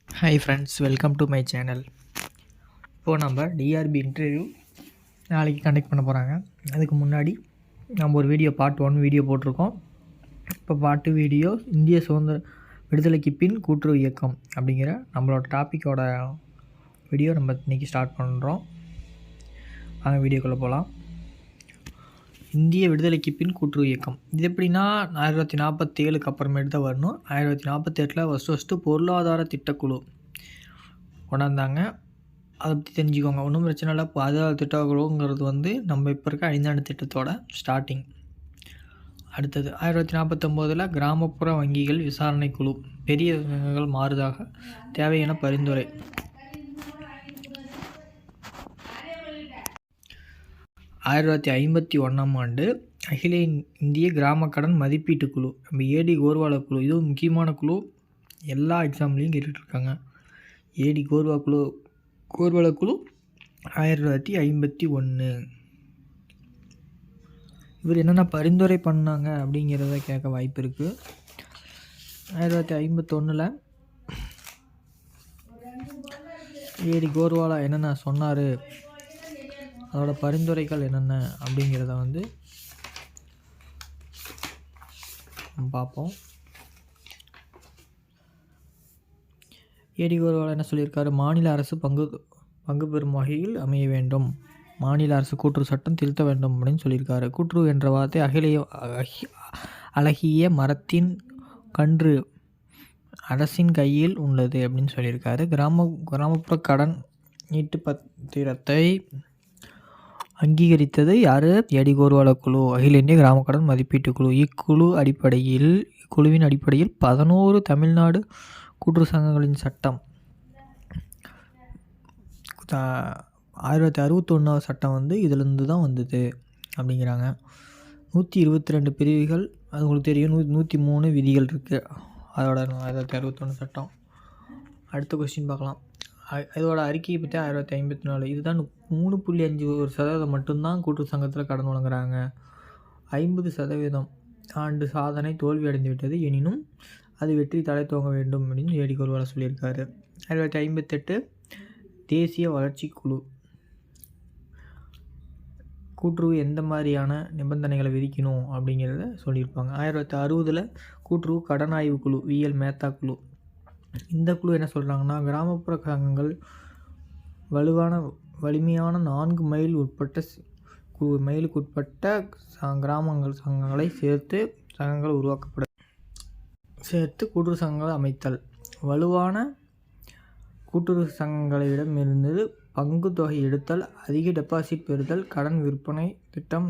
Hi friends, welcome to my channel. இப்போது நம்ம TRP interview நாளைக்கு கண்டக்ட் பண்ண போகிறாங்க. அதுக்கு முன்னாடி நம்ம ஒரு பார்ட் 1 வீடியோ போட்டிருக்கோம். இப்போ பார்ட் 2 வீடியோ இந்திய சுதந்திர விடுதலைக்கு பின் கூட்டுறவு இயக்கம் அப்படிங்கிற நம்மளோட டாப்பிக்கோட வீடியோ நம்ம இன்றைக்கி ஸ்டார்ட் பண்ணுறோம். அந்த வீடியோக்குள்ளே போகலாம். இந்திய விடுதலைக்கு பின் கூட்டுறவு இயக்கம் இது எப்படின்னா 1947 அப்புறமேட்டு தான் வரணும். 1948 ஃபஸ்ட்டு பொருளாதார திட்டக்குழு கொண்டாந்தாங்க. அதை பற்றி தெரிஞ்சுக்கோங்க, ஒன்றும் பிரச்சனை இல்லை. பொருளாதார திட்டக்குழுங்கிறது நம்ம இப்போ இருக்க 5ஆண்டு திட்டத்தோட ஸ்டார்டிங். அடுத்தது 1949 கிராமப்புற வங்கிகள் விசாரணை குழு, பெரிய மாறுதாக தேவையான பரிந்துரை. 1951 அகில இந்திய கிராம கடன் மதிப்பீட்டு குழு, நம்ம ஏடி கோர்வாலா குழு. இதுவும் முக்கியமான குழு, எல்லா எக்ஸாம்லேயும் கேட்டுட்ருக்காங்க. ஏடி கோர்வாலா குழு 1951. இவர் என்னென்ன பரிந்துரை பண்ணாங்க அப்படிங்கிறத கேட்க வாய்ப்பு இருக்குது. 1951 ஏடி கோர்வாலா என்னென்ன சொன்னார், அதோட பரிந்துரைகள் என்னென்ன அப்படிங்கிறத பார்ப்போம். ஏடி கோர்வாலா என்ன சொல்லியிருக்காரு, மாநில அரசு பங்கு பெறும் வகையில் அமைய வேண்டும், மாநில அரசு கூட்டுறவு சட்டம் திருத்த வேண்டும் அப்படின்னு சொல்லியிருக்காரு. கூட்டுறவு என்ற வார்த்தை அழகிய மரத்தின் கன்று அரசின் கையில் உள்ளது அப்படின்னு சொல்லியிருக்காரு. கிராமப்புற கடன் நீட்டு பத்திரத்தை அங்கீகரித்தது யார்? ஏடி கோர்வாலா குழு, அகில இந்திய கிராம கடன் மதிப்பீட்டு குழு. இக்குழுவின் அடிப்படையில் 11 தமிழ்நாடு கூட்டுறவு சங்கங்களின் சட்டம் 1961 சட்டம் இதிலிருந்து தான் வந்தது அப்படிங்கிறாங்க. 122 பிரிவுகள், அது உங்களுக்கு தெரியும். 103 விதிகள் இருக்குது அதோட 1961 சட்டம். அடுத்த கொஸ்டின் பார்க்கலாம். இதோட அறிக்கையை பற்றி 1954. இதுதான் 3.51% மட்டும்தான் கூட்டுறவு சங்கத்தில் கடன் வழங்குறாங்க. 50% ஆண்டு சாதனை தோல்வி அடைந்துவிட்டது, எனினும் அது வெற்றி தலை துவங்க வேண்டும் அப்படின்னு ஏடி கோர்வாலா சொல்லியிருக்காரு. 1958 தேசிய வளர்ச்சி குழு, கூட்டுறவு எந்த மாதிரியான நிபந்தனைகளை விதிக்கணும் அப்படிங்கிறத சொல்லியிருப்பாங்க. 1960 கூட்டுறவு கடன் ஆய்வு குழு, விஎல் மேத்தா குழு. இந்த குழு என்ன சொல்கிறாங்கன்னா, கிராமப்புற சங்கங்கள் வலிமையான 4 மைலுக்குட்பட்ட சங்கங்களை சேர்த்து கூட்டுறவு சங்கங்களை அமைத்தல், வலுவான கூட்டுறவு சங்கங்களிடமிருந்து பங்கு தொகை எடுத்தல், அதிக டெபாசிட் பெறுதல், கடன் விற்பனை திட்டம்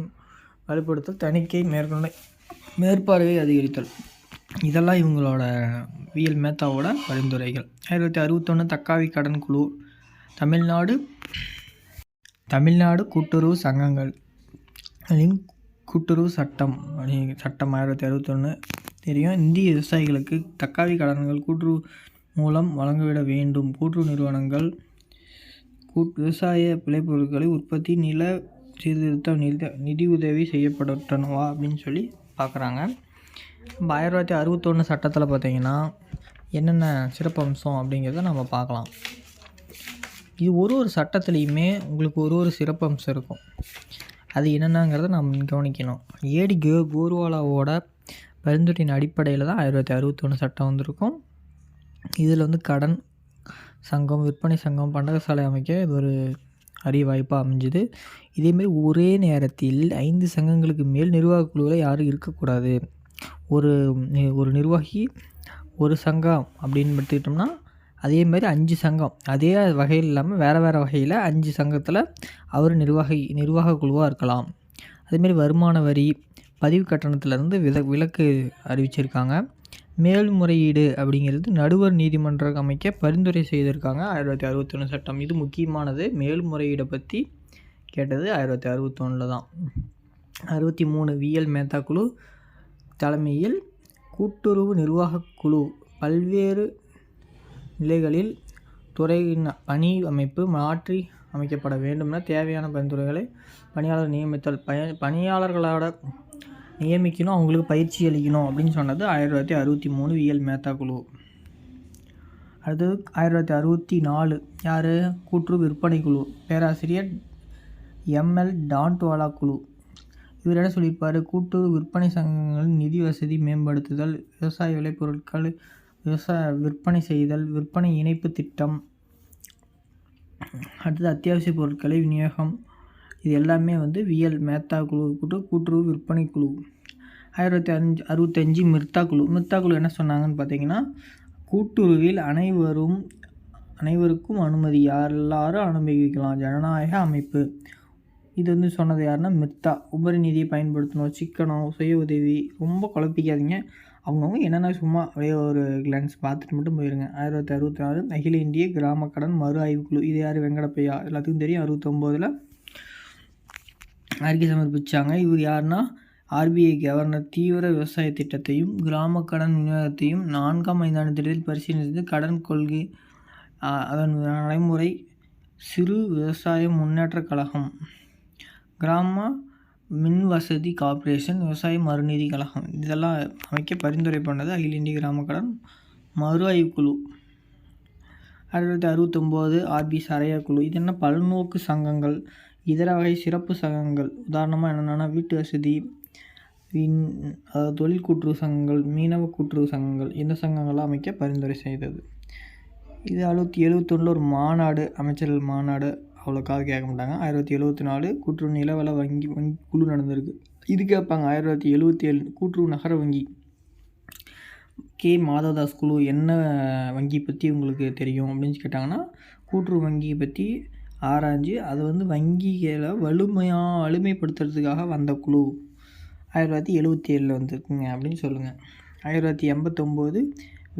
வலுப்படுத்தல், தணிக்கை மேற்பார்வை அதிகரித்தல். இதெல்லாம் இவங்களோட விஎல் மேத்தாவோட பரிந்துரைகள். 1961 தக்காவி கடன் குழு, தமிழ்நாடு கூட்டுறவு சங்கங்களின் கூட்டுறவு சட்டம் 1961 தெரியும். இந்திய விவசாயிகளுக்கு தக்காவி கடன்கள் கூட்டுறவு மூலம் வழங்கவிட வேண்டும். கூட்டுறவு நிறுவனங்கள் விவசாய விளைபொருட்களை உற்பத்தி, நில சீர்திருத்தம், நிதி உதவி செய்யப்பட்டனவா அப்படின்னு சொல்லி பார்க்குறாங்க. 1961 சட்டத்தில் பார்த்திங்கன்னா என்னென்ன சிறப்பம்சம் அப்படிங்கிறத நம்ம பார்க்கலாம். இது ஒரு சட்டத்துலேயுமே உங்களுக்கு ஒரு சிறப்பம்சம் இருக்கும். அது என்னென்னங்கிறத நம்ம கவனிக்கணும். ஏடி கோர்வாலாவோட பரிந்துரையின் அடிப்படையில் தான் 1961 சட்டம் வந்திருக்கும். இதில் கடன் சங்கம், விற்பனை சங்கம், பண்டகசாலை அமைக்க இது ஒரு அரிய வாய்ப்பாக அமைஞ்சுது. இதேமாரி ஒரே நேரத்தில் 5 சங்கங்களுக்கு மேல் நிர்வாக குழுவில் யாரும் இருக்கக்கூடாது. ஒரு நிர்வாகி ஒரு சங்கம் அப்படின்னு எடுத்துக்கிட்டோம்னா அதேமாதிரி 5 சங்கம் அதே வகையில் இல்லாமல் வேறு வகையில் 5 சங்கத்தில் அவர் நிர்வாக குழுவாக இருக்கலாம். அதேமாரி வருமான வரி, பதிவு கட்டணத்திலேருந்து விலக்கு அறிவிச்சிருக்காங்க. மேல்முறையீடு அப்படிங்கிறது நடுவர் நீதிமன்றம் அமைக்க பரிந்துரை செய்திருக்காங்க 1961 சட்டம். இது முக்கியமானது. மேல்முறையீடை பற்றி கேட்டது 1961 தான். 63 விஎல் மேத்தா குழு தலைமையில் கூட்டுறவு நிர்வாக குழு பல்வேறு நிலைகளில் துறையின் பணி அமைப்பு மாற்றி அமைக்கப்பட வேண்டும்னா தேவையான பரிந்துரைகளை பணியாளர் நியமித்தல், பணியாளர்களோட நியமிக்கணும், அவங்களுக்கு பயிற்சி அளிக்கணும் அப்படின்னு சொன்னது 1963 விஎல் மேத்தா குழு. அடுத்தது 1964 யார்? கூட்டுறவு விற்பனை குழு, பேராசிரியர் எம்எல் டான்ட்வாலா குழு. இவர் என்ன சொல்லியிருப்பார்? கூட்டுறவு விற்பனை சங்கங்களின் நிதி வசதி மேம்படுத்துதல், விவசாய விளைபொருட்கள் விற்பனை செய்தல், விற்பனை இணைப்பு திட்டம், அடுத்தது அத்தியாவசிய பொருட்களை விநியோகம், இது எல்லாமே மேத்தா குழு கூட்டுறவு விற்பனை குழு. 1965 மிர்தா குழு. மிர்தா குழு என்ன சொன்னாங்கன்னு பார்த்தீங்கன்னா, கூட்டுறவில் அனைவருக்கும் அனுமதி, எல்லாரும் அனுமதிக்கலாம், ஜனநாயக அமைப்பு. இது சொன்னது யாருன்னா மிர்தா. உபரி நிதியை பயன்படுத்தணும், சிக்கனம், சுய உதவி, ரொம்ப குழப்பிக்காதீங்க. அவங்கவுங்க என்னென்ன சும்மா அப்படியே ஒரு கிளான்ஸ் பார்த்துட்டு மட்டும் போயிருங்க. 1964 அகில இந்திய கிராம கடன் மறு ஆய்வுக்குழு. இது யார்? வெங்கடப்பையா, எல்லாத்துக்கும் தெரியும். 69 அறிக்கை சமர்ப்பித்தாங்க. இவர் யாருன்னா ஆர்பிஐ கவர்னர். தீவிர விவசாய திட்டத்தையும் கிராம கடன் விநியோகத்தையும் 4ஆம் ஐந்தாண்டு திட்டத்தில் பரிசீலித்து கடன் கொள்கை அதன் நடைமுறை. சிறு விவசாய முன்னேற்ற கழகம், கிராம மின் வசதி கார்ப்பரேஷன், விவசாய மறுநீதி கழகம், இதெல்லாம் அமைக்க பரிந்துரை பண்ணது அகில இந்திய கிராம கடன் மறு ஆய்வுக்குழு. 1969 ஆர்பி சரையா குழு. இது என்ன? பல்நோக்கு சங்கங்கள், இதர வகை சிறப்பு சங்கங்கள். உதாரணமாக என்னென்னா வீட்டு வசதி, தொழில் கூட்டுறவு சங்கங்கள், மீனவ கூட்டுறவு சங்கங்கள், இந்த சங்கங்கள்லாம் அமைக்க பரிந்துரை செய்தது. இது 1971 ஒரு மாநாடு, அமைச்சர்கள் மாநாடு, அவ்வளோக்காக கேட்க மாட்டாங்க. 1974 கூட்டுறவு நிலவள வங்கி குழு நடந்திருக்கு. இது கேட்பாங்க. 1977 கூட்டுறவு நகர வங்கி, கே மாதவதாஸ் குழு. என்ன வங்கி பற்றி உங்களுக்கு தெரியும் அப்படின்னு கேட்டாங்கன்னா, கூட்டுறவு வங்கியை பற்றி ஆராய்ஞ்சு அதை வங்கிகளை வலிமைப்படுத்துறதுக்காக வந்த குழு. 1977 வந்துருக்குங்க அப்படின்னு சொல்லுங்கள். 1989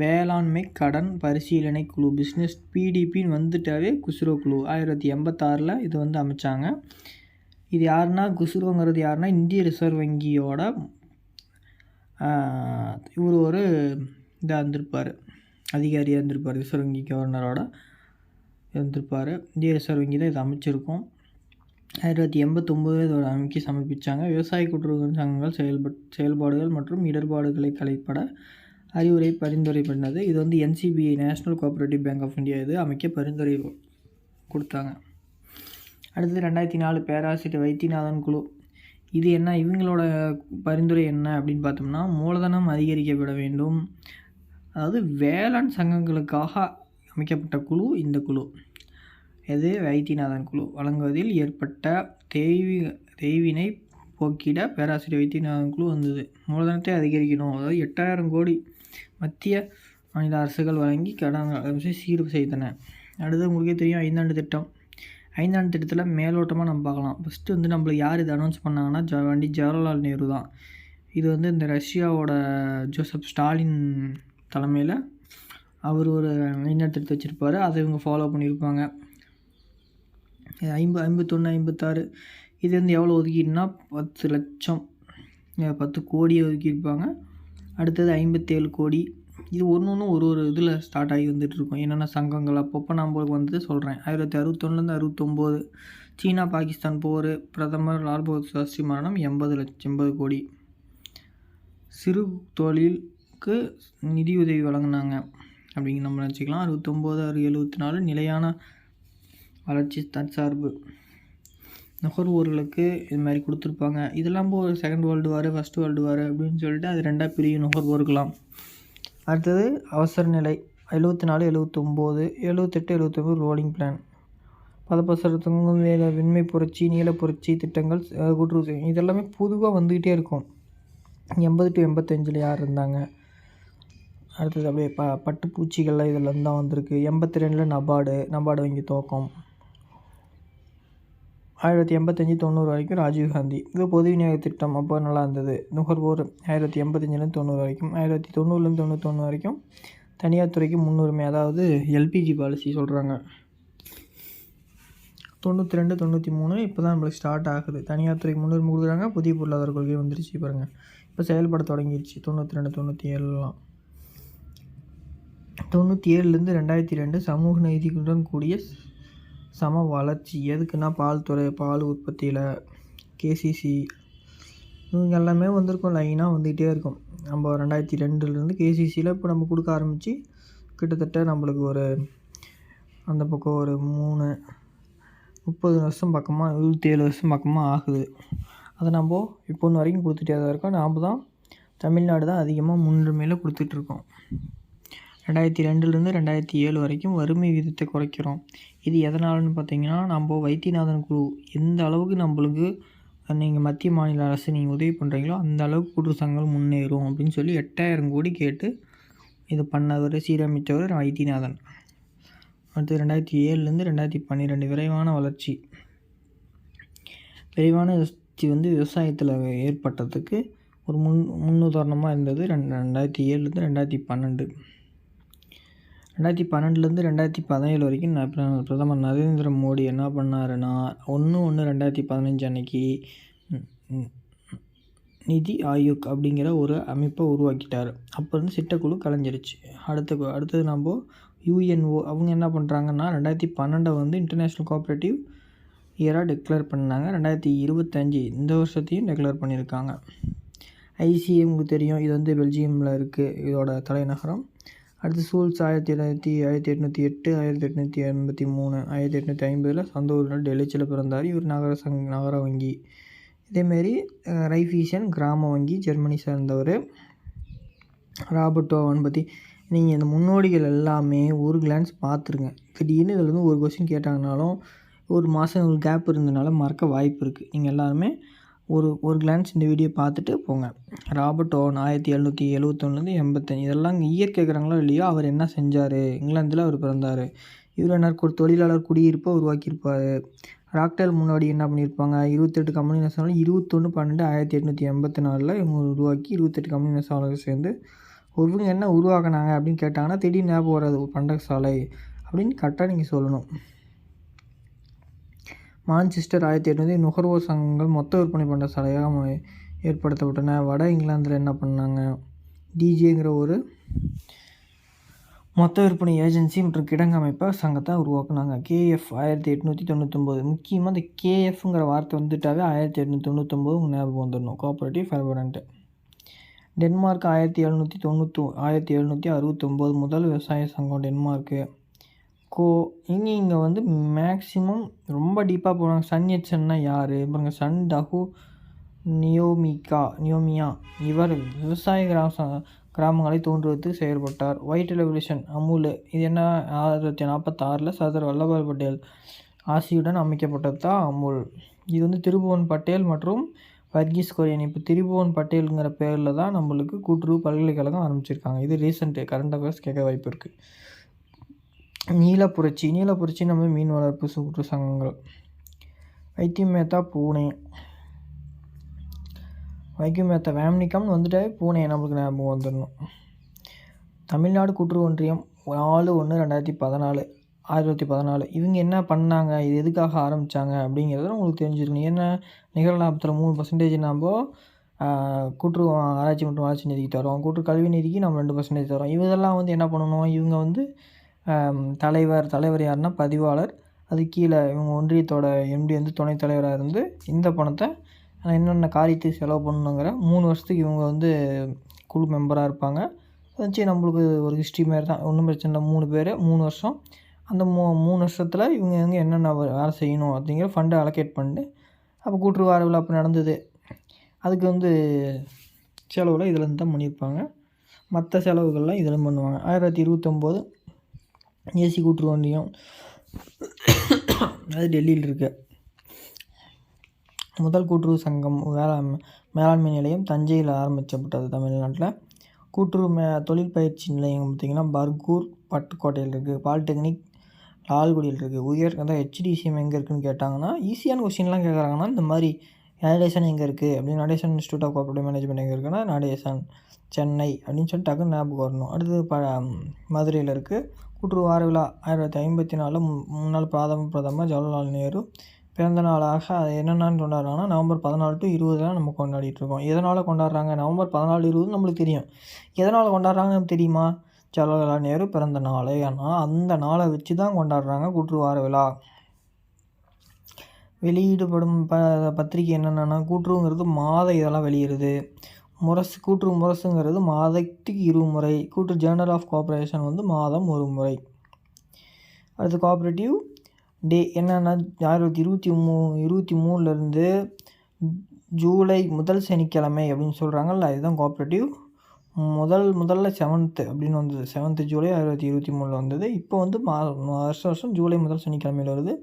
வேளாண்மை கடன் பரிசீலனை குழு, பிஸ்னஸ் பிடிபின்னு வந்துட்டாவே குஸ்ரோ குழு. 1986 இது அமைச்சாங்க. இது யாருன்னா, குஸ்ரோங்கிறது யாருன்னா இந்திய ரிசர்வ் வங்கியோட இவர் ஒரு இதாக இருந்திருப்பார், அதிகாரியாக இருந்திருப்பார், ரிசர்வ் வங்கி கவர்னரோட இருந்திருப்பார். இந்திய ரிசர்வ் வங்கி தான் இதை அமைச்சிருக்கோம். 1989 இதோட அமைக்கை சமர்ப்பித்தாங்க. விவசாய கூட்டுறவு சங்கங்கள் செயல்பாடுகள் மற்றும் இடர்பாடுகளை களைப்பட அறிவுரை பரிந்துரை பண்ணது. இது NCBI, national cooperative bank of India, இது அமைக்க பரிந்துரை கொடுத்தாங்க. அடுத்தது 2004 பேராசிரியர் வைத்தியநாதன் குழு. இது என்ன? இவங்களோட பரிந்துரை என்ன அப்படின்னு பார்த்தோம்னா, மூலதனம் அதிகரிக்கப்பட வேண்டும். அதாவது வேளாண் சங்கங்களுக்காக அமைக்கப்பட்ட குழு இந்த குழு. இது வைத்தியநாதன் குழு. வழங்குவதில் ஏற்பட்ட தேய்வினை போக்கிட பேராசிரியர் வைத்தியநாதன் குழு வந்தது. மூலதனத்தை அதிகரிக்கணும், அதாவது 8000 கோடி மத்திய மாநில அரசுகள் வழங்கி கடன் சீர் செய்தன. அடுத்து உங்களுக்கே தெரியும் ஐந்தாண்டு திட்டம். ஐந்தாண்டு திட்டத்தில் மேலோட்டமாக நம்ம பார்க்கலாம். ஃபஸ்ட்டு நம்மளுக்கு யார் இது அனௌன்ஸ் பண்ணாங்கன்னா ஜவஹர்லால் நேரு தான். இது இந்த ரஷ்யாவோட ஜோசப் ஸ்டாலின் தலைமையில் அவர் ஒரு ஐந்தாண்டு திட்டத்தை வச்சுருப்பார். அதை இவங்க ஃபாலோ பண்ணியிருப்பாங்க. 51, 56 இது எவ்வளோ ஒதுக்கிட்டுனா 10 லட்சம் 10 கோடியை ஒதுக்கியிருப்பாங்க. அடுத்தது 57 கோடி. இது ஒன்று ஒரு இதில் ஸ்டார்ட் ஆகி வந்துட்டுருக்கோம். என்னென்ன சங்கங்கள் அப்பப்போ நம்மளுக்கு சொல்கிறேன். 1961 69 சீனா பாகிஸ்தான் போர், பிரதமர் லால் பகதூர் சாஸ்திரி மரணம், 80 கோடி. சிறு தொழிலுக்கு நிதியுதவி வழங்கினாங்க அப்படிங்கிற நம்ம நினச்சிக்கலாம். 69 74 நிலையான வளர்ச்சி தற்சார்பு நுகர்வோர்களுக்கு இது மாதிரி கொடுத்துருப்பாங்க. இதெல்லாம் ஒரு second world war, first world war அப்படின்னு சொல்லிட்டு அது ரெண்டாக பிரியும் நுகர்வோருக்கலாம். அடுத்தது அவசர நிலை 74 79 78 79 ரோலிங் பிளான், பதப்பசரத்துக்கும் வெண்மை புரட்சி, நீல புரட்சி திட்டங்கள், கூட்டுறவு, இதெல்லாமே பொதுவாக வந்துக்கிட்டே இருக்கும். 80 to 85 யார் இருந்தாங்க? அடுத்தது அப்படியே பட்டுப்பூச்சிகள்லாம் இதெல்லாம் தான் வந்திருக்கு. 82 நபார்டு வங்கி துவக்கம். 1985 90 வரைக்கும் ராஜீவ்காந்தி. இது பொது விநியோக திட்டம், அப்போ நல்லா இருந்தது. நுகர்வோர் 1985 90 வரைக்கும். 1990 91 வரைக்கும் தனியார் துறைக்கு முன்னுரிமை, அதாவது எல்பிஜி பாலிசி சொல்கிறாங்க. 92 93 இப்போ தான் நம்மளுக்கு ஸ்டார்ட் ஆகுது. தனியார் துறைக்கு முன்னுரிமை கொடுக்குறாங்க. புதிய பொருளாதார கொள்கை வந்துருச்சு பாருங்கள். இப்போ செயல்பட தொடங்கிடுச்சு 92 97 97 2002 சமூக நீதியுடன் கூடிய சம வளர்ச்சி. எதுக்குன்னா பால் உற்பத்தியில் கேசிசி இவங்க எல்லாமே வந்திருக்கும். லைனாக வந்துக்கிட்டே இருக்கும். நம்ம 2002 கேசிசியில் இப்போ நம்ம கொடுக்க ஆரம்பித்து கிட்டத்தட்ட நம்மளுக்கு ஒரு அந்த பக்கம் ஒரு 30 வருஷம் பக்கமாக 27 வருஷம் பக்கமாக ஆகுது. அதை நம்ம இப்போ ஒன்று வரைக்கும் கொடுத்துட்டே தான் இருக்கோம். நாம் தான் தமிழ்நாடு தான் அதிகமாக முன்னுரிமையில் கொடுத்துட்ருக்கோம். 2002லேருந்து 2007 வரைக்கும் வறுமை விகிதத்தை குறைக்கிறோம். இது எதனாலன்னு பார்த்தீங்கன்னா, நம்ம வைத்தியநாதன் குழு எந்த அளவுக்கு நம்மளுக்கு நீங்கள் மத்திய மாநில அரசு நீங்கள் உதவி பண்ணுறீங்களோ அந்த அளவுக்கு கூட்டுறவு சங்கங்கள் முன்னேறும் அப்படின்னு சொல்லி 8000 கோடி கேட்டு இது பண்ணவர் சீரமைத்தவர் வைத்தியநாதன். அடுத்து 2007லேருந்து 2012 விரைவான வளர்ச்சி விவசாயத்தில் ஏற்பட்டதுக்கு ஒரு முன்னுதாரணமாக இருந்தது 2007லேருந்து 2012. 2012லேருந்து 2017 வரைக்கும் பிரதமர் நரேந்திர மோடி என்ன பண்ணாருன்னா 1/1/2015 அன்னைக்கு நிதி ஆயோக் அப்படிங்கிற ஒரு அமைப்பை உருவாக்கிட்டார். அப்போ இருந்து சிட்டக்குழு கலைஞ்சிருச்சு. அடுத்தது நம்ம UNO அவங்க என்ன பண்ணுறாங்கன்னா 2012 இன்டர்நேஷ்னல் கோஆப்ரேட்டிவ் இயராக டிக்ளேர் பண்ணாங்க. 2025 இந்த வருஷத்தையும் டிக்ளேர் பண்ணியிருக்காங்க. ICA உங்களுக்கு தெரியும், இது பெல்ஜியமில் இருக்குது, இதோட தலைநகரம். அடுத்து சூல்ஸ் 1808, 1883, 1850 சொந்த ஊரில் டெல்லிச்சில் பிறந்தார். இவர் நகர வங்கி. இதேமாரி ரைஃபீஷன் கிராம வங்கி ஜெர்மனி சேர்ந்தவர். ராபர்ட் ஓவன் பற்றி நீங்கள் இந்த முன்னோடிகள் எல்லாமே ஒரு கிளான்ஸ் பார்த்துருங்க. திடீர்னு இதில் ஒரு கொஸ்டின் கேட்டாங்கனாலும் ஒரு மாதம் உங்களுக்கு கேப் இருந்ததுனால மறக்க வாய்ப்பு இருக்குது. நீங்கள் எல்லாருமே ஒரு கிளான்ஸ் இந்த வீடியோ பார்த்துட்டு போங்க. ராபர்ட் ஓவன் 1771லேருந்து 85 இதெல்லாம் இயற்கை கேட்குறாங்களோ இல்லையோ அவர் என்ன செஞ்சார்? இங்கிலாந்தில் அவர் பிறந்தார். இவர் என்ன ஒரு தொழிலாளர் குடியிருப்பை உருவாக்கியிருப்பார். ராக்டெல் முன்னாடி என்ன பண்ணியிருப்பாங்க, 28 கம்பெனி நெசவாளர் 21/12/1884 இவங்க உருவாக்கி 28 கம்பெனி நெசவாளர்கள் சேர்ந்து இவங்க என்ன உருவாக்கினாங்க அப்படின்னு கேட்டாங்கன்னா திடீர்னு ஞாபகம் வராது ஒரு பண்டக சாலை அப்படின்னு கரெக்டாக நீங்கள் சொல்லணும். மான்செஸ்டர் 1800 நுகர்வோர் சங்கங்கள் மொத்த விற்பனை பண்ட சாலையாக ஏற்படுத்தப்பட்டன. வட இங்கிலாந்தில் என்ன பண்ணாங்க, டிஜேங்கிற ஒரு மொத்த விற்பனை ஏஜென்சி மற்றும் கிடங்கு அமைப்பை சங்கத்தை உருவாக்குனாங்க. KF 1899. முக்கியமாக இந்த KFங்கிற வார்த்தை வந்துட்டாவே 1899 ஞாபகம் வந்துடணும். Cooperative permanent. டென்மார்க் 1769 முதல் விவசாய சங்கம் டென்மார்க்கு. இங்கே மேக்ஸிமம் ரொம்ப டீப்பாக போனாங்க. சன் எட்சன்னா யார் பாருங்க, சன் டஹூ நியோமியா இவர் விவசாய கிராமங்களை தோன்றுவதற்கு செயல்பட்டார். ஒயிட் ரெவல்யூஷன் அமுல் இது என்ன 1946 சர்தார் வல்லபாய் பட்டேல் ஆசியுடன் அமைக்கப்பட்டது தான் அமுல். இது திரிபுவன் பட்டேல் மற்றும் வர்கீஸ் குரியன். இப்போ திரிபுவன் பட்டேலுங்கிற பேரில் தான் நம்மளுக்கு கூட்டுறவு பல்கலைக்கழகம் ஆரம்பிச்சிருக்காங்க. இது ரீசெண்ட்டு கரண்ட் அஃபேர்ஸ் கேட்க வாய்ப்பு இருக்குது. நீலப்புரட்சி நம்ம மீன் வளர்ப்பு கூட்டுறவு சங்கங்கள். வைத்தியம் மேத்தா பூனே. வைத்தியம் மேத்தா வேம்னிக்கம்னு வந்துட்டாவே பூனே நம்மளுக்கு ஞாபகம் வந்துடணும். தமிழ்நாடு கூட்டுறவு ஒன்றியம் 4/1/2014 இவங்க என்ன பண்ணாங்க, இது எதுக்காக ஆரம்பித்தாங்க அப்படிங்கிறத உங்களுக்கு தெரிஞ்சுக்கணும். ஏன்னா நிகர லாபத்தில் 3% நம்ம கூட்டுறவு ஆராய்ச்சி மற்றும் வளர்ச்சி நிதிக்கு தரோம், கூட்டுறவு கல்வி நிதிக்கு நம்ம 2% தரோம். இவங்கெல்லாம் என்ன பண்ணணும், இவங்க தலைவர் யாருன்னா பதிவாளர், அது கீழே இவங்க ஒன்றியத்தோட MD துணைத் தலைவராக இருந்து இந்த பணத்தை என்னென்ன காரியத்துக்கு செலவு பண்ணணுங்கிற 3 வருஷத்துக்கு இவங்க குழு மெம்பராக இருப்பாங்க. வச்சு நம்மளுக்கு ஒரு ஹிஸ்ட்ரி மாதிரி தான், ஒன்றும் பிரச்சனை இல்லை. 3 பேர் 3 வருஷம். அந்த 3 வருஷத்தில் இவங்க என்னென்ன வேலை செய்யணும் அப்படிங்கிற ஃபண்டை அலோகேட் பண்ணிட்டு அப்போ கூட்டுறவு வார அப்போ நடந்தது. அதுக்கு செலவில் இதில் தான் பண்ணியிருப்பாங்க. மற்ற செலவுகள்லாம் இதில் பண்ணுவாங்க. 1929 ஏசி கூட்டுறவு ஒன்றியம், அது டெல்லியில் இருக்கு. முதல் கூட்டுறவு சங்கம் மேலாண்மை நிலையம் தஞ்சையில் ஆரம்பிக்கப்பட்டது தமிழ்நாட்டில். கூட்டுறவு தொழில் பயிற்சி நிலையம் பார்த்திங்கன்னா பர்கூர் பட்டுக்கோட்டையில் இருக்குது. பாலிடெக்னிக் லால்குடியில் இருக்குது. உயர் HDCM எங்கே இருக்குதுன்னு கேட்டாங்கன்னா ஈஸியான கொஸ்டின்லாம் கேட்குறாங்கன்னா இந்த மாதிரி நடேசன் எங்கே இருக்குது அப்படின்னு, Natesan institute of cooperative management எங்கே இருக்குன்னா நடேசன் சென்னை அப்படின்னு சொல்லிட்டு டக்குன்னு ஞாபகம் வரணும். அடுத்தது மதுரையில் இருக்குது. கூட்டுறவு வார விழா 1954 முன்னாள் பிரதமர் ஜவஹர்லால் நேரு பிறந்த நாளாக அது என்னென்னு கொண்டாடுறாங்கன்னா நவம்பர் 14 to 20 நம்ம கொண்டாடிட்டுருக்கோம். எதனால் கொண்டாடுறாங்க, நவம்பர் 14, 20 நம்மளுக்கு தெரியும். எதனால் கொண்டாடுறாங்கன்னு நமக்கு தெரியுமா, ஜவஹர்லால் நேரு பிறந்த நாள். ஆனால் அந்த நாளை வச்சு தான் கொண்டாடுறாங்க கூட்டுறவு வார விழா. வெளியிடப்படும் பத்திரிகை என்னென்னா கூட்டுறவுங்கிறது மாத இதெல்லாம் வெளியிடுது. முரசு கூட்டுறவு முரசுங்கிறது மாதத்துக்கு 20 முறை. கூட்டு ஜேர்னல் ஆஃப் கோஆப்ரேஷன் வந்து மாதம் 1 முறை. அடுத்து கோஆப்ரேட்டிவ் டே என்னென்னா 2023லேருந்து ஜூலை முதல் சனிக்கிழமை அப்படின்னு சொல்கிறாங்கல்ல, இதுதான் கோஆப்ரேட்டிவ். முதல்ல 7th அப்படின்னு வந்தது. 7th ஜூலை 2023 வந்தது. இப்போ வந்து வருஷம் ஜூலை முதல் சனிக்கிழமையில் வருது.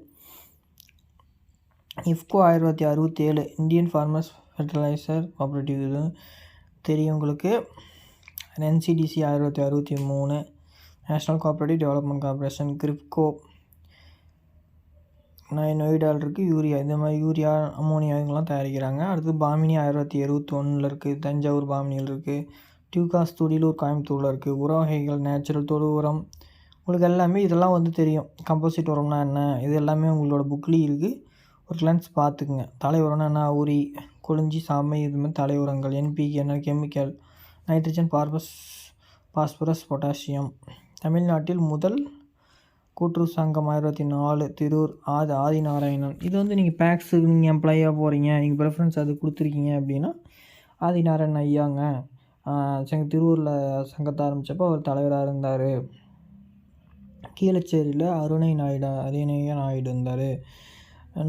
IFFCO 1967 Indian farmers fertiliser cooperative, இது தெரியும் உங்களுக்கு. NCDC 1963 national cooperative development corporation. KRIBHCO நொய்டாவில் இருக்குது. யூரியா, இந்த மாதிரி யூரியா, அமோனியா இதெல்லாம் தயாரிக்கிறாங்க. அடுத்து பாமினி 1971 இருக்குது. தஞ்சாவூர் பாமினியில் இருக்குது. டியூகாஸ் துடிலூர் கோயம்புத்தூரில் இருக்குது. உர வகைகள் நேச்சுரல் தொழு உரம் உங்களுக்கு எல்லாமே இதெல்லாம் வந்து தெரியும். கம்போசிட் உரம்னா என்ன, இது எல்லாமே உங்களோட புக்லேயும் இருக்குது. ஒரு கிளான்ஸ் பார்த்துக்குங்க. தலை உரம்னா என்ன, உரி, கொழிஞ்சி, சாமை, இது மாதிரி தலை உரங்கள். NPK என்ன, கெமிக்கல், நைட்ரஜன், பாஸ்பரஸ், பொட்டாசியம். தமிழ்நாட்டில் முதல் கூட்டுறவு சங்கம் 2004 திரூர் ஆதிநாராயணன். இது வந்து நீங்கள் பேக்ஸுக்கு நீங்கள் எம்ப்ளாயாக போகிறீங்க, நீங்கள் ப்ரெஃபரன்ஸ் அது கொடுத்துருக்கீங்க அப்படின்னா ஆதிநாராயணன் ஐயாங்க திருவூரில் சங்கத்தை ஆரம்பித்தப்போ அவர் தலைவராக இருந்தார். கீழச்சேரியில் அருணை நாயுடு இருந்தார்.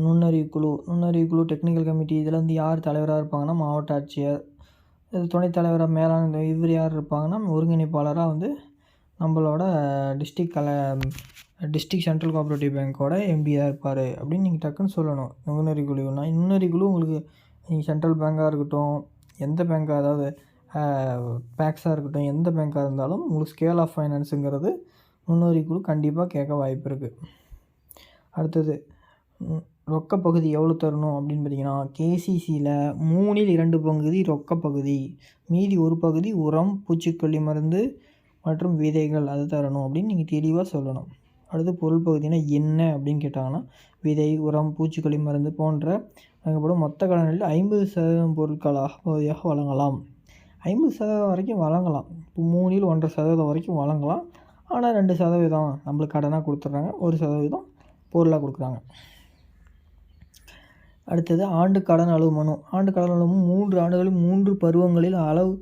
நுண்ணறிவு குழு டெக்னிக்கல் கமிட்டி, இதில் வந்து யார் தலைவராக இருப்பாங்கன்னா மாவட்ட ஆட்சியர். இது துணைத் தலைவராக மேலாண் இவர் யார் இருப்பாங்கன்னா ஒருங்கிணைப்பாளராக வந்து நம்மளோட டிஸ்ட்ரிக்ட் சென்ட்ரல் கோஆப்ரேட்டிவ் பேங்க்கோட MDயாக இருப்பார் அப்படின்னு நீங்கள் டக்குன்னு சொல்லணும். நுண்ணறிவு குழுனா உங்களுக்கு நீங்கள் சென்ட்ரல் பேங்காக இருக்கட்டும், எந்த பேங்காக, அதாவது பேக்ஸாக இருக்கட்டும், எந்த பேங்காக இருந்தாலும் உங்களுக்கு ஸ்கேல் ஆஃப் ஃபைனான்ஸுங்கிறது நுண்ணறிவு குழு கண்டிப்பாக கேட்க வாய்ப்பு இருக்குது. அடுத்தது ரொக்க பகுதி எவ்வளோ தரணும் அப்படின்னு பார்த்தீங்கன்னா, KCCயில் 2/3 பகுதி ரொக்க பகுதி, மீதி 1 பகுதி உரம், பூச்சிக்கொல்லி மருந்து மற்றும் விதைகள் அது தரணும் அப்படின்னு நீங்கள் தெளிவாக சொல்லணும். அடுத்து பொருள் பகுதினா என்ன அப்படின்னு கேட்டாங்கன்னா, விதை, உரம், பூச்சிக்கொல்லி மருந்து போன்ற வழங்கப்படும் மொத்த கடனில் 50% பொருட்களாக பகுதியாக வழங்கலாம். 50% வரைக்கும் வழங்கலாம். இப்போ 1/3% வரைக்கும் வழங்கலாம். ஆனால் 2% நம்மளுக்கு கடனாக கொடுத்துட்றாங்க, 1% பொருளாக கொடுக்குறாங்க. அடுத்தது ஆண்டு கடன் அளவு மனு. ஆண்டு கடன் அளவு 3 ஆண்டுகளில் 3 பருவங்களில் அளவு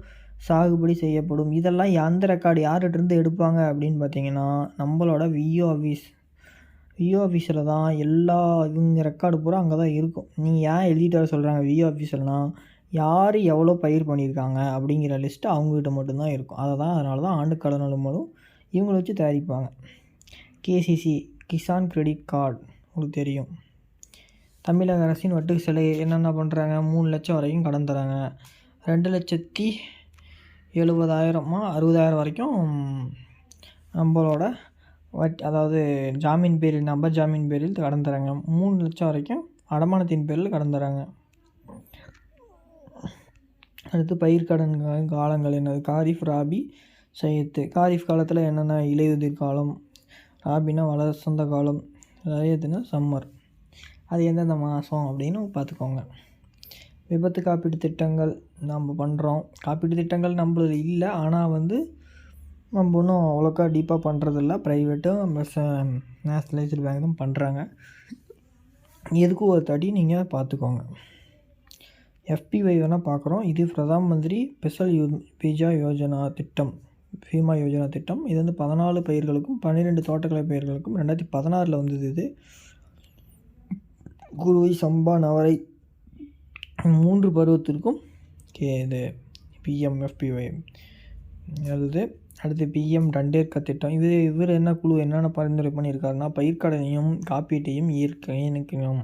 சாகுபடி செய்யப்படும். இதெல்லாம் அந்த ரெக்கார்டு யார்கிட்டருந்து எடுப்பாங்க அப்படின்னு பார்த்தீங்கன்னா, நம்மளோட VO ஆஃபீஸில் தான் இவங்க ரெக்கார்டு பூரா அங்கே தான் இருக்கும். நீங்கள் ஏன் எழுதிட்டு வர சொல்கிறாங்க VO ஆஃபீஸர்னால், யார் எவ்வளோ பயிர் பண்ணியிருக்காங்க அப்படிங்கிற லிஸ்ட்டு அவங்ககிட்ட மட்டும்தான் இருக்கும். அதனால தான் ஆண்டு கடன் அளவு மனு இவங்களை வச்சு தயாரிப்பாங்க. KCC கிசான் கிரெடிட் கார்டு உங்களுக்கு தெரியும். தமிழக அரசின் வட்டு சிலை என்னென்ன பண்ணுறாங்க, 3 லட்சம் வரைக்கும் கடன் தராங்க. 2,70,000 60,000 வரைக்கும் நம்மளோட அதாவது ஜாமீன் பேரில், நபர் ஜாமீன் பேரில் கடன் தராங்க. 3 லட்சம் வரைக்கும் அடமானத்தின் பேரில் கடன் தராங்க. அடுத்து பயிர்க்கடன் காலங்கள் என்னது, காரிஃப், ராபி, சையத்து. காரிஃப் காலத்தில் என்னென்ன, இலையுதிர் காலம். ராபினா வசந்த காலம். சையத்துனா சம்மர். அது எந்தெந்த மாதம் அப்படின்னு பார்த்துக்கோங்க. விபத்து காப்பீட்டு திட்டங்கள் நம்ம பண்ணுறோம். காப்பீட்டு திட்டங்கள் நம்மளது இல்லை, ஆனால் வந்து நம்ம ஒன்றும் அவ்வளோக்கா டீப்பாக பண்ணுறதில்ல. ப்ரைவேட்டும் நேஷ்னலைஸ்டு பேங்க் தான் பண்ணுறாங்க. எதுக்கும் ஒரு தடி நீங்கள் பார்த்துக்கோங்க. FPY வேணால் பார்க்குறோம். இது பிரதான் மந்திரி ஸ்பெஷல் யோஜனா திட்டம், பீமா யோஜனா திட்டம். இது வந்து 14 பயிர்களுக்கும் 12 தோட்டக்கலை பயிர்களுக்கும் 2016 வந்தது. இது குருவை, சம்பா, நவரை 3 பருவத்திற்கும் இது PMFPY எழுது. அடுத்து PM டண்டேர்கா திட்டம். இவர் என்ன குழு என்னென்ன பரிந்துரை பண்ணியிருக்காருன்னா, பயிர்க்கடனையும் காப்பீட்டையும் இணைக்கணும்.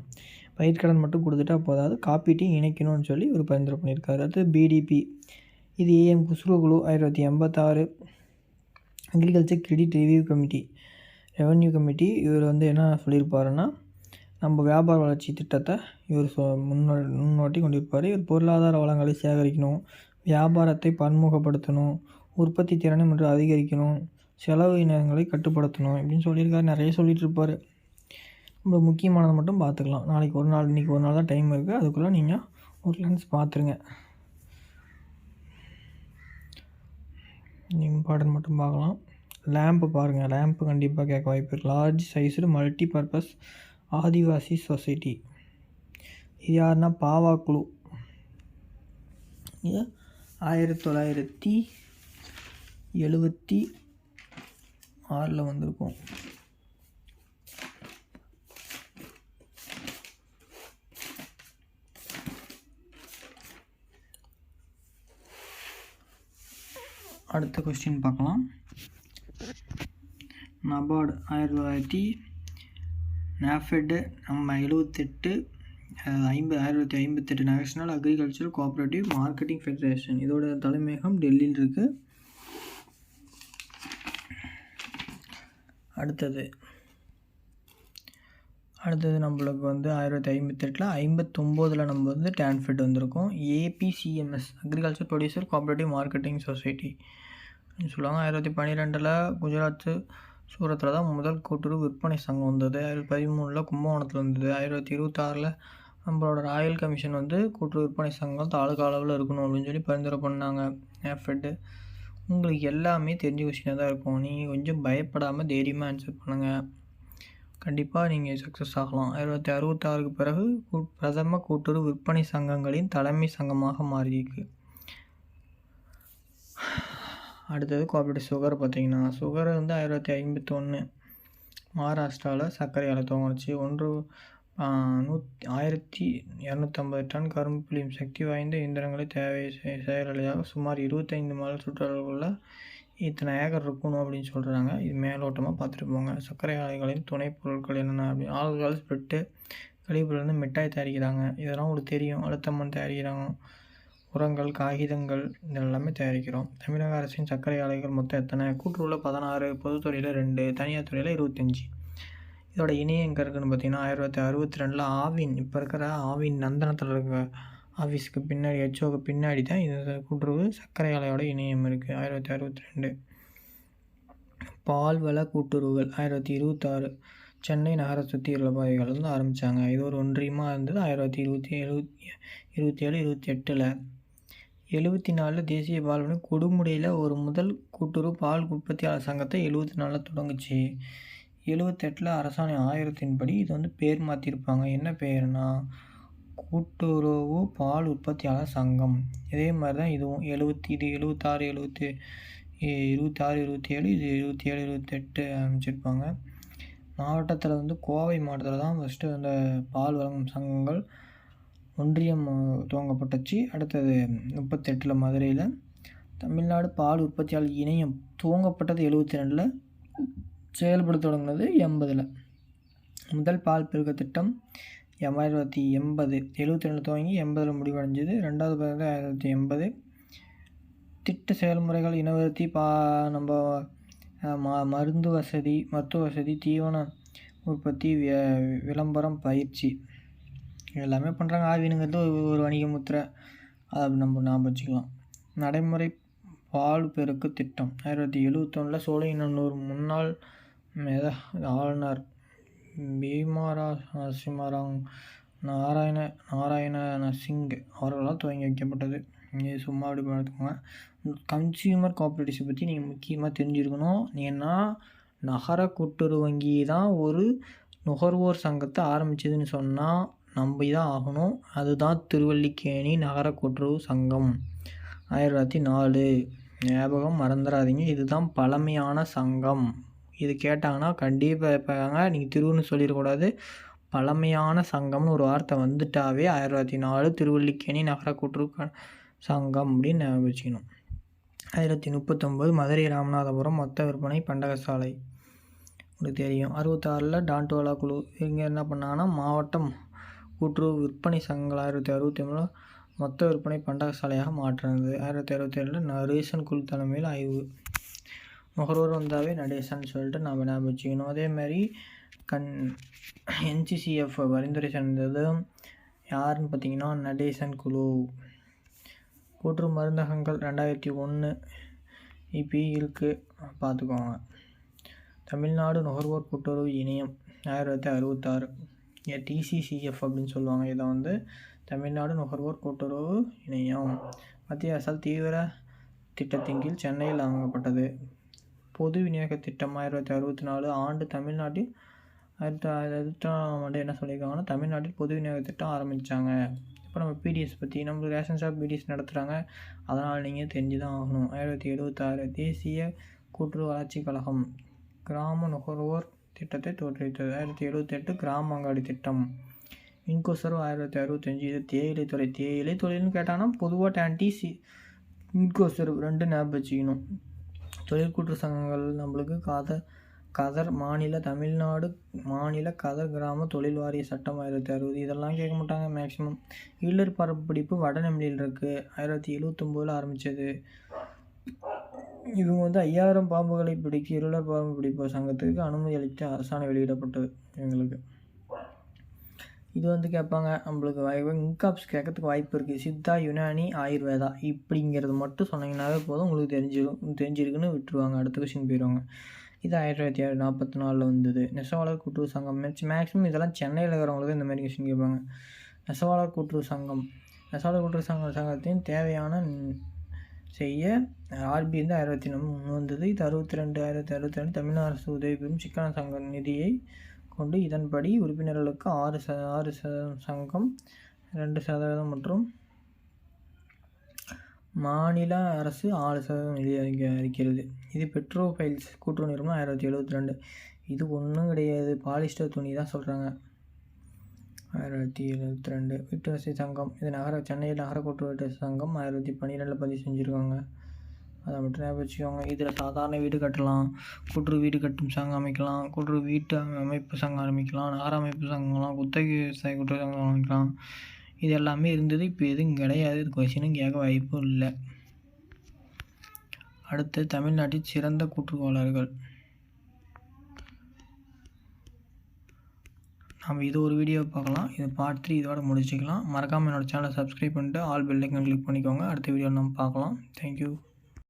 பயிர்க்கடன் மட்டும் கொடுத்துட்டா போதாது, காப்பீட்டையும் இணைக்கணும்னு சொல்லி இவர் பரிந்துரை பண்ணியிருக்காரு. அடுத்து BDP, இது AM குஸ்ரோ குழு 1986. Agriculture credit revenue committee. இவர் வந்து என்ன சொல்லியிருப்பாருன்னா, நம்ம வியாபார வளர்ச்சி திட்டத்தை இவர் முன்னோட்டி கொண்டிருப்பார். இவர் பொருளாதார வளங்களை சேகரிக்கணும், வியாபாரத்தை பன்முகப்படுத்தணும், உற்பத்தி திறனை மற்றும் அதிகரிக்கணும், செலவு இனங்களை கட்டுப்படுத்தணும் இப்படின்னு சொல்லியிருக்காரு. நிறைய சொல்லிகிட்டு இருப்பார். நம்ம முக்கியமானதை மட்டும் பார்த்துக்கலாம். இன்றைக்கி ஒரு நாள் தான் டைம் இருக்குது. அதுக்குள்ளே நீங்கள் ஒரு லென்ஸ் பார்த்துருங்க. இம்பார்ட்டன்ட் மட்டும் பார்க்கலாம். லேம்பு பாருங்கள். லேம்பு கண்டிப்பாக கேட்க வாய்ப்பு இருக்குது. லார்ஜ் சைஸ்டு மல்டி பர்பஸ் ஆதிவாசி சொசைட்டி. இது யாருன்னா பாவா குழு. இது 1976 வந்திருக்கும். அடுத்த கொஸ்டின் பார்க்கலாம். நபார்டு 1900, நாஃபெட்டு நம்ம 78, 1958 national agricultural cooperative marketing federation. இதோட தலைமையகம் டெல்லியில் இருக்குது. அடுத்தது நம்மளுக்கு வந்து 1958, 1959 நம்ம வந்து டான்ஃபெட் வந்திருக்கோம். ABCMS agriculture producer cooperative marketing society சொல்லுவாங்க. 1912 குஜராத் சூரத்தில் தான் முதல் கூட்டுறவு விற்பனை சங்கம் வந்தது. 1913 கும்பகோணத்தில் வந்தது. 1926 நம்மளோட ராயல் கமிஷன் வந்து கூட்டுறவு விற்பனை சங்கம் தாலுகா அளவில் இருக்கணும் அப்படின்னு சொல்லி பரிந்துரை பண்ணாங்க. நாஃபெட்டு உங்களுக்கு எல்லாமே தெரிஞ்ச கொஸ்டினாக தான் இருக்கும். நீங்கள் கொஞ்சம் பயப்படாமல் தைரியமாக ஆன்சர் பண்ணுங்கள். கண்டிப்பாக நீங்கள் சக்ஸஸ் ஆகலாம். 1966 பிறகு பிரதம கூட்டுறவு விற்பனை சங்கங்களின் தலைமை சங்கமாக மாறியிருக்கு. அடுத்தது கோஆப்ரேட்டிவ் சுகர் பார்த்திங்கன்னா, சுகர் வந்து 1951 மகாராஷ்டிராவில் சர்க்கரை ஆலை துவங்கிச்சு. 1250 டன் கரும்பு புளியும் சக்தி வாய்ந்த இயந்திரங்களை தேவை செயலியாக சுமார் 25 மைல் சுற்றளவுள்ள இத்தனை ஏக்கர் இருக்கணும் அப்படின்னு சொல்கிறாங்க. இது மேலோட்டமாக பார்த்துட்டு போங்க. சர்க்கரை ஆலைகளின் துணை பொருட்கள் என்னென்ன அப்படின்னு ஆல்கஹால், ஸ்பிரிட்டு, கழிவுலேருந்து மிட்டாய் தயாரிக்கிறாங்க. இதெல்லாம் உங்களுக்கு தெரியும். அழுத்தமண் தயாரிக்கிறாங்க. உரங்கள், காகிதங்கள் இதெல்லாமே தயாரிக்கிறோம். தமிழக அரசின் சர்க்கரை ஆலைகள் மொத்தம் எத்தனை? கூட்டுறவில் 16, பொதுத்துறையில் 2, தனியார் துறையில் 25. இதோட இணையம் எங்கே இருக்குதுன்னு பார்த்தீங்கன்னா 1962 ஆவின், இப்போ இருக்கிற ஆவின் நந்தனத்தில் இருக்க ஆஃபீஸுக்கு பின்னாடி ஹெச்ஓக்கு பின்னாடி தான் இந்த கூட்டுறவு சர்க்கரை ஆலையோட இணையம் இருக்குது. 1962 பால்வள கூட்டுறவுகள் 1926 சென்னை நகர சுற்றியுள்ள பகுதிகள் வந்து ஆரம்பித்தாங்க. இது ஒரு ஒன்றியமாக இருந்தது. 1927, 28 74 தேசிய பால்வள கொடுமுடியில் ஒரு முதல் கூட்டுறவு பால் உற்பத்தியாளர் சங்கத்தை 74 தொடங்குச்சு. 78 அரசாணை 1000 படி இது வந்து பேர் மாற்றிருப்பாங்க. என்ன பேருனா கூட்டுறவு பால் உற்பத்தியாளர் சங்கம். இதே மாதிரி தான் இதுவும் 76, 26, 27 இது 27, 28 ஆரம்பிச்சிருப்பாங்க. மாவட்டத்தில் வந்து கோவை மாவட்டத்தில் தான் ஃபஸ்ட்டு அந்த பால் வழங்கும் சங்கங்கள் ஒன்றியம் துவங்கப்பட்டுச்சு. அடுத்தது 38 மதுரையில். தமிழ்நாடு பால் உற்பத்தியாளர் இணையம் துவங்கப்பட்டது 72, செயல்பட தொடங்கினது 80. முதல் பால் பெருக்க திட்டம் 1980, 72 துவங்கி 80 முடிவடைஞ்சது. ரெண்டாவது பிறகு 1980. திட்ட செயல்முறைகள் இனவர்த்தி நம்ம மருந்து வசதி, மருத்துவ வசதி, தீவன உற்பத்தி, விளம்பரம், பயிற்சி எல்லாமே பண்ணுறாங்க. ஆவினுங்கிறது ஒரு வணிக முத்திரை, அதை நம்ம ஞாபகம் வச்சுக்கலாம். நடைமுறை பால் பெருக்கு திட்டம் 1971 சோழிங்கநல்லூர் முன்னாள் ஆளுநர் பீமாரா நாராயண சிங் அவர்களால் துவங்கி வைக்கப்பட்டது. இது சும்மா அப்படி பார்த்துக்கோங்க. கன்சியூமர் கோஆப்ரேட்டிவ்ஸை பற்றி நீங்கள் முக்கியமாக தெரிஞ்சுருக்கணும். ஏன்னா நகர கூட்டுறவு வங்கி தான் ஒரு நுகர்வோர் சங்கத்தை ஆரம்பிச்சதுன்னு சொன்னால் நம்பி தான் ஆகணும். அதுதான் திருவல்லிக்கேணி நகர கூட்டுறவு சங்கம் 1904. ஞாபகம் மறந்துடாதீங்க. இதுதான் பழமையான சங்கம். இது கேட்டாங்கன்னா கண்டிப்பாக கேட்பாங்க. நீங்கள் திருவுன்னு சொல்லிடக்கூடாது. பழமையான சங்கம்னு ஒரு வார்த்தை வந்துட்டாவே 1904 திருவல்லிக்கேணி நகர கூட்டுறவு சங்கம் அப்படின்னு ஞாபகம் வச்சுக்கணும். 1939 மதுரை ராமநாதபுரம் மொத்த விற்பனை பண்டகசாலை உங்களுக்கு தெரியும். 66 டான்டோலா குழு இவங்க என்ன பண்ணாங்கன்னா மாவட்டம் கூட்டுறவு விற்பனை சங்கங்கள் 1963 மொத்த விற்பனை பண்டகசாலையாக மாற்றினது. 1967 நரேசன் குழு தலைமையில் ஆய்வு. நுகர்வோர் வந்தாவே நடேசன் சொல்லிட்டு நாம் ஞாபகம் வச்சுக்கணும். அதேமாதிரி NCCF பரிந்துரை செஞ்சது யாருன்னு பார்த்தீங்கன்னா நடேசன் குழு. கூட்டுறவு மருந்தகங்கள் 2001 இப்பி இருக்குது, பார்த்துக்கோங்க. தமிழ்நாடு நுகர்வோர் கூட்டுறவு இணையம் 1966 TCCF அப்படின்னு சொல்லுவாங்க. இதை வந்து தமிழ்நாடு நுகர்வோர் கூட்டுறவு இணையம் மத்திய அரசால் தீவிர திட்டத்தின் கீழ் சென்னையில் வாங்கப்பட்டது. பொது விநியோக திட்டம் 1964 ஆண்டு தமிழ்நாட்டில் அடுத்தாம் ஆண்டு என்ன சொல்லியிருக்காங்கன்னா தமிழ்நாட்டில் பொது விநியோக திட்டம் ஆரம்பித்தாங்க. இப்போ நம்ம பிடிஎஸ் பற்றி நம்ம ரேஷன் ஷாப் பிடிஎஸ் நடத்துகிறாங்க, அதனால் நீங்கள் தெரிஞ்சு தான் ஆகணும். 1976 தேசிய கூட்டுறவு வளர்ச்சி கழகம் கிராம நுகர்வோர் திட்டத்தை தோற்றுவித்தது. 1978 கிராம அங்காடி திட்டம். இன்கோசர்வ் 1965 இது தேயிலைத்துறை. தேயிலை தொழில்னு கேட்டாங்கன்னா பொதுவாக டான்டிசி இன்கோசர்வ் 2 ஞாபகம் வச்சுக்கணும். தொழில் கூட்டுறவு சங்கங்கள் நம்மளுக்கு கதர் தமிழ்நாடு மாநில கதர் கிராம தொழில் வாரிய சட்டம் 1960 இதெல்லாம் கேட்க மாட்டாங்க மேக்ஸிமம். ஈழர் பரப்பிடிப்பு வடநெல்லியில் இருக்குது. 1979 ஆரம்பித்தது. இவங்க 5000 பாம்புகளை பிடிக்க இருளர் பாம்பு பிடிப்பு சங்கத்துக்கு அனுமதி அளித்து அரசாணை வெளியிடப்பட்டது இவங்களுக்கு. இது கேட்பாங்க நம்மளுக்கு இன்காப்ஸ் கேட்கறதுக்கு வாய்ப்பு இருக்குது. சித்தா, யுனானி, ஆயுர்வேதா இப்படிங்கிறது மட்டும் சொன்னீங்கன்னாவே போதும், உங்களுக்கு தெரிஞ்சிருக்குன்னு விட்டுருவாங்க. அடுத்த கொஸ்டின் போயிடுவாங்க. இது 1944 வந்தது. நெசவாளர் கூட்டுறவு சங்கம். மேக்ஸிமம் இதெல்லாம் சென்னையில் இருக்கிறவங்களுக்கு இந்த மாதிரி கொஸ்டின் கேட்பாங்க. நெசவாளர் கூட்டுறவு சங்கத்தின் தேவையான செய்ய ஆர்பி 1963 வந்தது. இது 1962 தமிழ்நாடு அரசு உதவி பெறும் சிக்கன சங்க நிதியை கொண்டு இதன்படி உறுப்பினர்களுக்கு 6% சங்கம் 2% மற்றும் மாநில அரசு 6% நிதி அளிக்கிறது. இது பெட்ரோஃபைல்ஸ் கூட்டுறவு நிறுவனம் 1972. இது ஒன்றும் கிடையாது, பாலிஸ்டர் துணி தான் சொல்கிறாங்க. 1972 வீட்டு வசதி சங்கம். இது சென்னையில் நகர கூட்டுறவு சங்கம் 1912 பதிவு செஞ்சுருக்காங்க. அதை மட்டும் ஞாபகம் வச்சுக்கோங்க. இதில் சாதாரண வீடு கட்டலாம், கூட்டுறவு வீடு கட்டும் சங்கம் அமைக்கலாம், கூட்டுறவு வீட்டு அமைப்பு சங்கம் ஆரம்பிக்கலாம், நகர அமைப்பு சங்கம்லாம், குத்தகை விவசாய கூட்டுறவு சங்கம் அமைக்கலாம். இது எல்லாமே இருந்தது. இப்போ எதுவும் கிடையாது. இது கொஸ்டினும் கேட்க வாய்ப்பும் இல்லை. அடுத்து தமிழ்நாட்டில் சிறந்த கூட்டுறவாளர்கள். நம்ம இது ஒரு வீடியோ பார்க்கலாம். இது பார்ட் 3 இதோட முடிச்சுக்கலாம். மறக்காமல் என்னோடய சேனலை சப்ஸ்கிரைப் பண்ணிட்டு ஆல் பெல் ஐக்கன் கிளிக் பண்ணிக்கோங்க. அடுத்த வீடியோ நம்ம பார்க்கலாம். தேங்க்யூ.